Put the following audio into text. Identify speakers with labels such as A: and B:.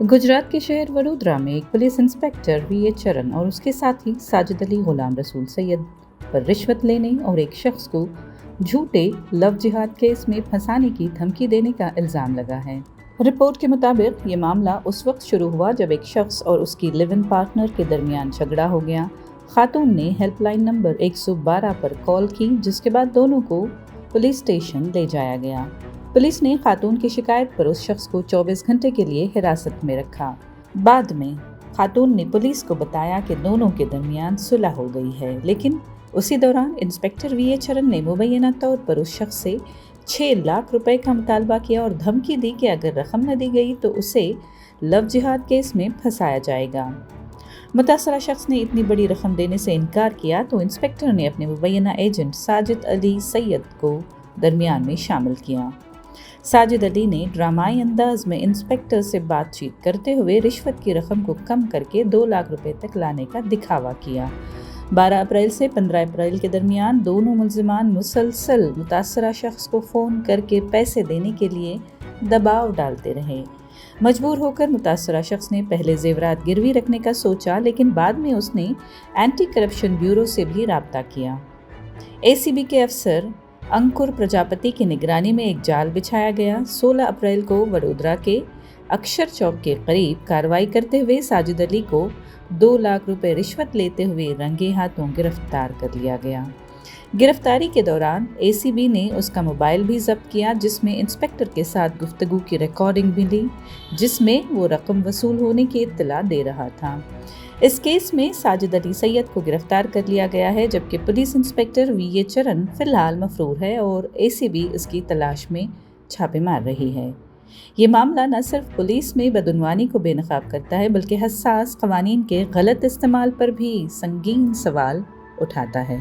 A: गुजरात के शहर वडोदरा में एक पुलिस इंस्पेक्टर वी ए चरण और उसके साथी साजिद अली गुलाम रसूल सैयद पर रिश्वत लेने और एक शख्स को झूठे लव जिहाद केस में फंसाने की धमकी देने का इल्ज़ाम लगा है। रिपोर्ट के मुताबिक ये मामला उस वक्त शुरू हुआ जब एक शख्स और उसकी लिव इन पार्टनर के दरमियान झगड़ा हो गया। खातून ने हेल्पलाइन नंबर 112 पर कॉल की, जिसके बाद दोनों को पुलिस स्टेशन ले जाया गया। पुलिस ने खातून की शिकायत पर उस शख्स को 24 घंटे के लिए हिरासत में रखा। बाद में खातून ने पुलिस को बताया कि दोनों के दरमियान सुलह हो गई है, लेकिन उसी दौरान इंस्पेक्टर वी ए चरण ने मुबैना तौर पर उस शख्स से 6 लाख रुपए का मुतालबा किया और धमकी दी कि अगर रकम न दी गई तो उसे लव जिहाद केस में फंसाया जाएगा। मुतासरा शख्स ने इतनी बड़ी रकम देने से इनकार किया तो इंस्पेक्टर ने अपने मुबैना एजेंट साजिद अली सैयद को दरमियान में शामिल किया। साजिद अली ने ड्रामाई अंदाज में इंस्पेक्टर से बातचीत करते हुए रिश्वत की रकम को कम करके 2 लाख रुपए तक लाने का दिखावा किया। 12 अप्रैल से 15 अप्रैल के दरमियान दोनों मुल्जिमान मुसलसल मुतासरा शख्स को फ़ोन करके पैसे देने के लिए दबाव डालते रहे। मजबूर होकर मुतासरा शख्स ने पहले जेवरात गिरवी रखने का सोचा, लेकिन बाद में उसने एंटी करप्शन ब्यूरो से भी राब्ता किया। ACB के अफसर अंकुर प्रजापति की निगरानी में एक जाल बिछाया गया। 16 अप्रैल को वडोदरा के अक्षर चौक के करीब कार्रवाई करते हुए साजिद अली को 2 लाख रुपए रिश्वत लेते हुए रंगे हाथों गिरफ्तार कर लिया गया। गिरफ्तारी के दौरान ACB ने उसका मोबाइल भी जब्त किया, जिसमें इंस्पेक्टर के साथ गुफ्तगू की रिकॉर्डिंग भी ली, जिसमें वो रकम वसूल होने की इत्तला दे रहा था। इस केस में साजिद अली सैयद को गिरफ्तार कर लिया गया है, जबकि पुलिस इंस्पेक्टर वी ए चरण फिलहाल मफरूर है और ACB इसकी तलाश में छापे मार रही है। ये मामला न सिर्फ पुलिस में बदउनवानी को बेनकाब करता है, बल्कि हसास कवानीन के गलत इस्तेमाल पर भी संगीन सवाल उठाता है।